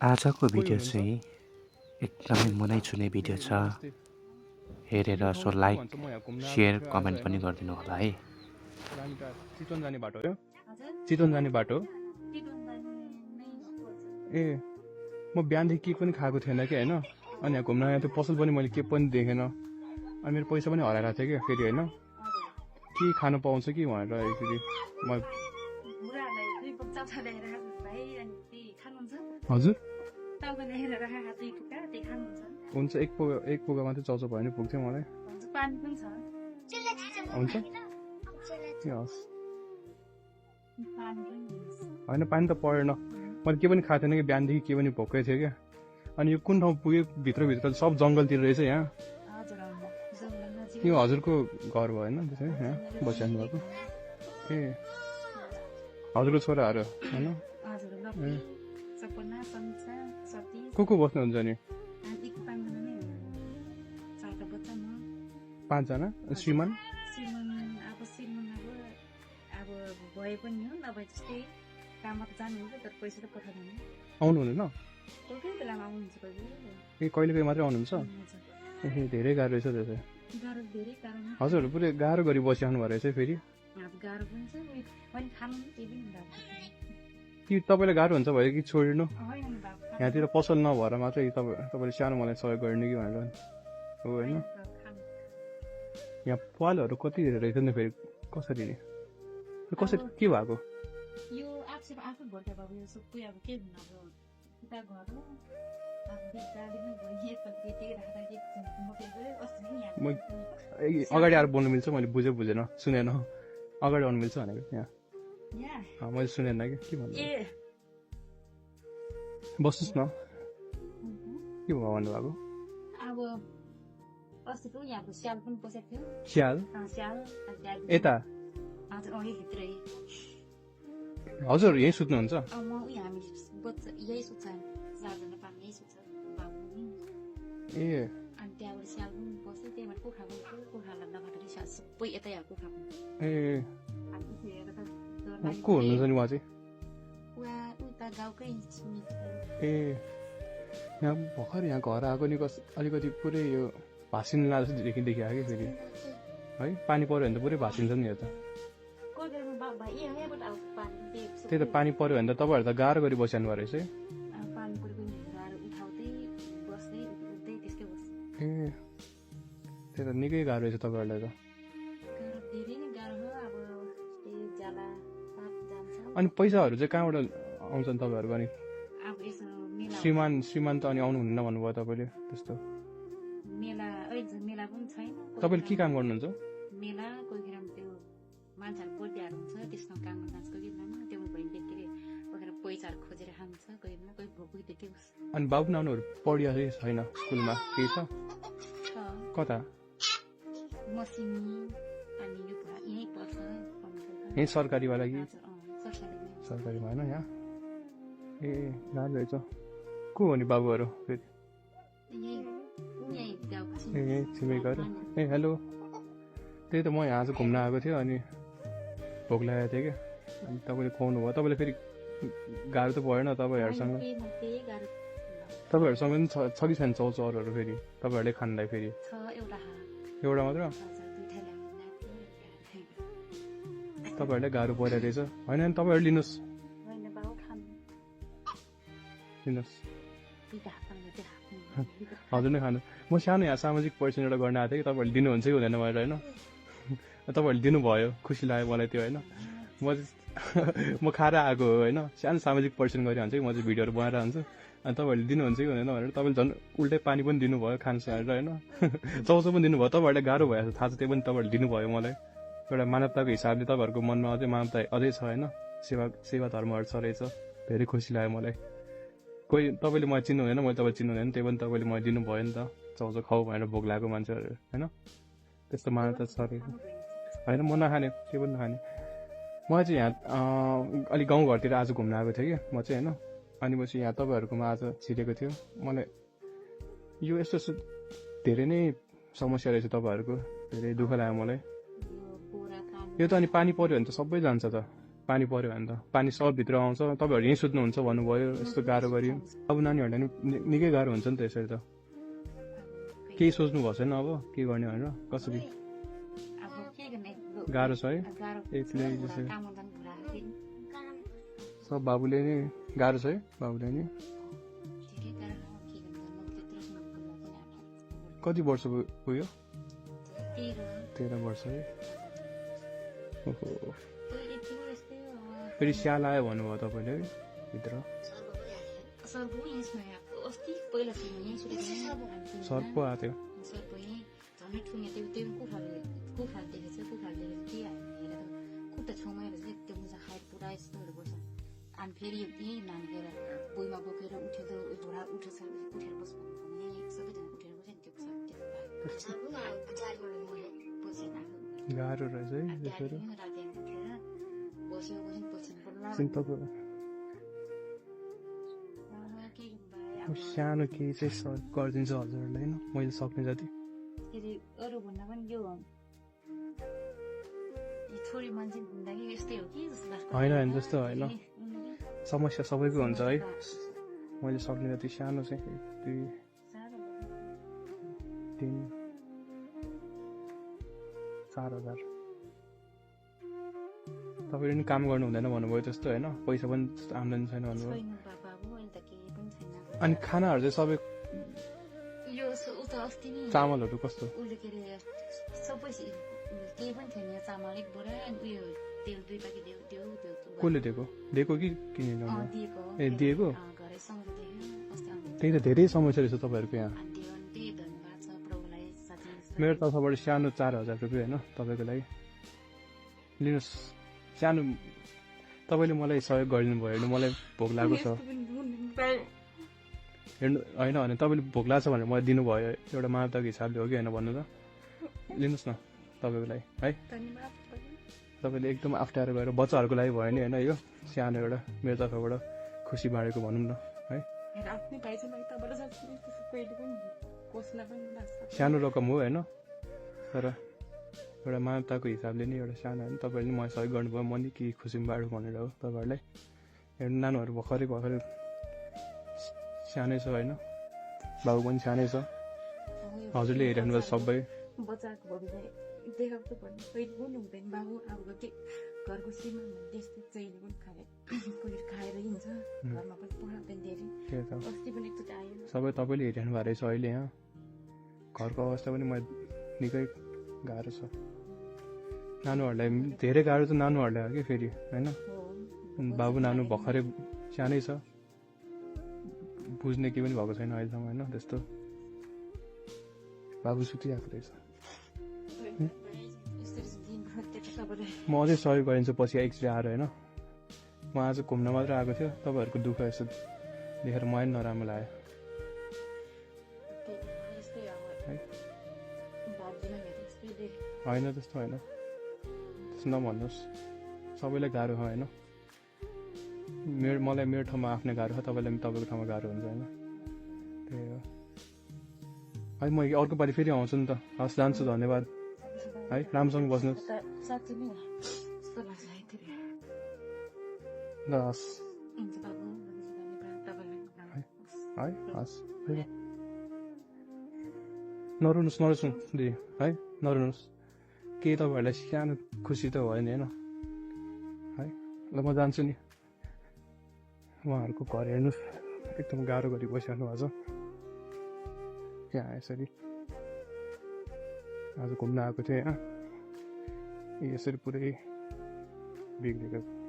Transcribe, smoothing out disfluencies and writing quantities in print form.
आजको कोही भिडियो हुनुहुन्छ चाहिँ एकदमै मनै छुने भिडियो छ। नमस्ते हेरेर यो सो ठाउँ को लाइक, भन्छ म यहाँ घुम्न आएको सेयर, थियो आज कमेन्ट हैन पनि गरिदिनु होला है। रानीटार चितवन जाने बाटो हो चितवन जाने बाटो ए म बिहानदेखि केही पनि खाएको थिएन कि होइन अनि यहाँ घुम्न आएको थियो पसल पनि मैले केही पनि देखेन अनि मेरो पैसा पनि हराएको थियो कि फेरि होइन के खानु पाउँछ कि भनेर एकचोटि म हजुर हुन्छ एक पोका मात्रै चाउचाउ भयो भने पुग्थ्यो मलाई हुन्छ के हस् होइन पानी त परेन मैले के पनि खाएको थिएन कि बिहानदेखि के पनि भोकै थियो क्या अनि यो कुन ठाउँ पुग्यो भित्रभित्र सब जङ्गलतिर रहेछ यहाँ यो हजुरको घर भयो होइन त्यसै यहाँ बसिहाल्नु भएको ए हजुरको छोराहरू होइन को बस्नुहुन्छ नि 5 जना श्रीमान भए पनि हो नभए जस्तै काममा त जानुहुन्छ तर पैसा त पठाउँदैन आउनुहुँदैन कोही बेलामा आउनुहुन्छ कोही ए कहिले कहिले मात्रै आउनुहुन्छ ए धेरै गाह्रो रहेछ त्यसै गाह्रो धेरै कारण हजुरहरू पुरै गाह्रो गरी बसिरहनु भएको रहेछ फेरि गाह्रो पनि छ मैले खानु केही पनि भएको कि तपाईँलाई गाह्रो हुन्छ भयो कि छोडिनु होइन भएको यहाँतिर पसल नभएर मात्रै तपाईँले सानो मलाई सहयोग गर्ने कि भनेर हो होइन यहाँ पालहरू कति धेरै रहेछ नि फेरि कसरी नि कसरी के भएको यो आफै आफै भोटे बाबु यो सबै अब के हुनु अब उता घर हो अगाडि आएर बोल्नु मिल्छ मैले बुझेन सुनेन अगाडि आउनु मिल्छ भनेको यहाँ मैले सुनेन कि के भन्नु बस्नुहोस् न के भयो भन्नुभएको अब अस्तिको यहाँको स्याल पनि पसेको थियो स्याल यता हजुर यहीँ सुत्नुहुन्छ यही सुत्छ चारजना पानी यही सुत्छ ए अनि त्यहाँबाट स्याल पनि पस्यो त्यहीबाट कुखुरालाई नकाटेर स्याल सबै यतै आएको कुखुरा ए को हुनुहुन्छ नि उहाँ चाहिँ उता गाउँकै ए यहाँ भर्खर यहाँ घर आएको नि अलिकति पुरै यो भासिन लाँदा जस्तो देखियो कि फेरि है पानी पऱ्यो भने त पुरै भासिन्छ नि यो त त्यही त पानी पऱ्यो भने त तपाईँहरू त गाह्रो गरी बसिहाल्नु भएको रहेछ ए त्यही त निकै गाह्रो रहेछ तपाईँहरूलाई त अनि पैसाहरू चाहिँ कहाँबाट आउँछन् तपाईँहरूको अनि श्रीमान त अनि आउनुहुन्न भन्नुभयो तपाईँले त्यस्तो तपाईँले के काम गर्नुहुन्छ मेला कोही बेला त्यो मान्छेहरू बर्थडेहरू हुन्छ त्यसमा काम गर्न जान्छ कोही बेलामा त्यो बहिनीले के अरे कोही पैसाहरू खोजेर खान्छ कोही बेला कोही भोकै देख्यो अनि बाबु नानीहरू पढिया छैन स्कुलमा केही छ कता मसिनी अनि यो यहीँ पर्छ यहीँ सरकारीवाला कि सरकारीमा होइन यहाँ ए गाह्रो रहेछ को हो नि बाबुहरू फेरि ए छिमेकीहरू ए हेलो त्यही त म यहाँ आज घुम्न आएको थियो अनि भोक लागेको थियो क्या अनि तपाईँले खुवाउनु भयो तपाईँले फेरि गाह्रो त भएन तपाईँहरूसँग पनि छ कि छैन चाउचाउहरू फेरि तपाईँहरूले खानलाई फेरि एउटा मात्र तपाईँहरूले गाह्रो परिरहेको रहेछ होइन नि तपाईँहरू लिनुहोस् हजुर नै खानु म सानो यहाँ सामाजिक परिचय एउटा गर्न आएको थिएँ कि तपाईँहरूले दिनुहुन्छ कि हुँदैन भनेर होइन तपाईँहरूले दिनुभयो खुसी लाग्यो मलाई त्यो होइन म खाएर आएको हो होइन सानो सामाजिक परिचय गरिरहन्छ कि म चाहिँ भिडियोहरू बनाएर हुन्छु अनि तपाईँहरूले दिनुहुन्छ कि हुँदैन भनेर तपाईँले झन् उल्टै पानी पनि दिनुभयो खान्छ भनेर होइन चाउचाउ पनि दिनुभयो तपाईँहरूलाई गाह्रो भएछ थाहा छ त्यो पनि तपाईँहरूले दिनुभयो मलाई एउटा मानवताको हिसाबले तपाईँहरूको मनमा अझै मानवता अझै छ होइन सेवा धर्महरू छ रहेछ धेरै खुसी लाग्यो मलाई कोही तपाईँले मलाई चिन्नु हुँदैन मैले तपाईँ चिन्नु हुँदैन त्यो पनि तपाईँले मलाई दिनुभयो नि त चाउचाउ खाऊ भनेर भोक लागेको मान्छेहरू होइन त्यस्तो मान्यता छ होइन म नखाने त्यो पनि नखाने म चाहिँ यहाँ अलिक गाउँघरतिर आज घुम्न आएको थिएँ कि म चाहिँ होइन अनि पछि यहाँ तपाईँहरूकोमा आज छिरेको थियो मलाई यो यस्तो धेरै नै समस्या रहेछ तपाईँहरूको धेरै दुःख लाग्यो मलाई यो त अनि पानी पऱ्यो भने त सबै जान्छ त पानी पर्यो भने त पानी सब भित्र आउँछ तपाईँहरू यहीँ सुत्नुहुन्छ भन्नुभयो यस्तो गाह्रो गरियो अब नानीहरूलाई निकै गाह्रो हुन्छ नि त यसरी त केही सोच्नु भएको छैन अब के गर्ने भनेर कसरी अब के गर्ने गाह्रो छ है गाह्रो एक्लै जसरी काम गर्दा पनि भुला फेरि सब बाबुले नै गाह्रो छ है बाबुले नि ठिकै गाह्रो हो, के गर्ने म त्यत्रो सम्म लाग्दैन कति वर्ष पुग्यो 13 13 वर्ष है ओहो यतिको यस्तै हो फेरि स्याल आयो भन्नुभयो तपाईँले है भित्र सर्प यसमा अस्ति पहिलासम्म यहीँ सुटेको सर्प आएको थियो सर्प यहीँ झन् ठुङ्गे त्यो कुखुराले देखेछ कुखुराले देखेछ के हेरेर खुट्टा छेउमा हेरेर चाहिँ त्यो मुजा खाएर पुरा यस्तोहरू गर्छ अनि फेरि यही नानीखेर बोइमा बोकेर उठेर झोडा उठेछ उठेर बस्नु भने सबैजना उठेर बस्यो नि त्यो गाह्रो रहेछ है त्यसरी बस्यो पछि तपाईँ सानो केही चाहिँ गरिदिन्छु हजुरहरूलाई होइन मैले सक्ने जति फेरि अरू भन्दा पनि यो छोरी मान्छे भन्दाखेरि यस्तै हो कि जस्तो लाग्छ होइन होइन जस्तो होइन समस्या सबैको हुन्छ है मैले सक्ने जति सानो चाहिँ 1 2 3 4,000 तपाईँले नि काम गर्नु हुँदैन भन्नुभयो त्यस्तो होइन पैसा पनि त्यस्तो आम्दानी छैन भन्नुभयो छैन बाबु अहिले त केही पनि छैन अनि खानाहरू चाहिँ सबै यो उता अस्ति नि चामलहरू कस्तो उसले के अरे सबै केही पनि थिएन यो चामल एक बोरा अनि उयो तेल 2 प्याकेट दियो कसले दिएको दिएको कि किनेर दिएको ए दिएको घरै सँगै दियो अस्ति आउँदा त्यही त धेरै समस्या रहेछ तपाईँहरूको यहाँ अनि दियो अनि त्यही धन्यवाद छ प्रभुलाई साथी मेरो तर्फबाट सानो 4,000 रुपियाँ होइन तपाईँको लागि लिनुहोस् सानो तपाईँले मलाई सहयोग गरिदिनु भयो हेर्नु मलाई भोक लागेको छ हेर्नु होइन भने तपाईँले भोक लाग्छ भनेर मलाई दिनुभयो एउटा मानवताको हिसाबले हो कि होइन भन्नु त लिनुहोस् न तपाईँको लागि है धन्यवाद तपाईँले एकदम अप्ठ्यारो गरेर बच्चाहरूको लागि भयो नि होइन यो सानो एउटा मेरो तर्फबाट खुसी बाँडेको भनौँ न है आफ्नै भाइसँग तपाईँलाई कहिले पनि कसलाई पनि लाग्छ सानो रकम हो होइन तर एउटा मानवताको हिसाबले नि एउटा सानो होइन तपाईँले मलाई सहयोग गर्नुभयो म नि के खुसी बाँडु भनेर हो तपाईँहरूलाई हेर्नु नानीहरू भर्खरै सानै छ होइन बाबु पनि सानै छ हजुरले हेरिरहनु भएको सबै बच्चाको भविष्य देखाएको भन्ने कहिले पनि हुँदैन बाबु अब के घरको श्रीमान त्यस्तो जहिले पनि खाएर कोही खाएर हिँड्छ घरमा पनि पढाउँदैन धेरै त्यही त अस्ति पनि एकचोटि आयो सबै तपाईँले हेरिरहनु भएको रहेछ अहिले यहाँ घरको अवस्था पनि म निकै गाह्रो छ नानुहरूलाई धेरै गाह्रो त नानुहरूलाई हो कि फेरि होइन बाबु नानु भर्खरै सानै छ बुझ्ने केही पनि भएको छैन अहिलेसम्म होइन त्यस्तो बाबु सुतिरहेको रहेछ म अझै सहयोग गरिदिन्छु पछि एकचोटि आएर होइन म आज घुम्न मात्र आएको थियो तपाईँहरूको दुःख यस्तो देखेर मलाई पनि नराम्रो लाग्यो होइन त्यस्तो होइन त्यस्तो नभन्नुहोस् सबैलाई गाह्रो हो होइन मलाई मेरो ठाउँमा आफ्नै गाह्रो हो तपाईँलाई पनि तपाईँको ठाउँमा गाह्रो हुन्छ होइन त्यही हो है म अर्को पालि फेरि आउँछु नि त हस् जान्छु धन्यवाद है राम्रोसँग बस्नुहोस् ल हस् है हस् नरुनुहोस् दिदी है नरुनुहोस् केही तपाईँहरूलाई सानो खुसी त भयो नि होइन है ल म जान्छु नि उहाँहरूको घर हेर्नुहोस् एकदम गाह्रो गरी बसिरहनु भएको छ यहाँ यसरी आज घुम्न आएको थिएँ यहाँ यसरी पुरै बिग्रेको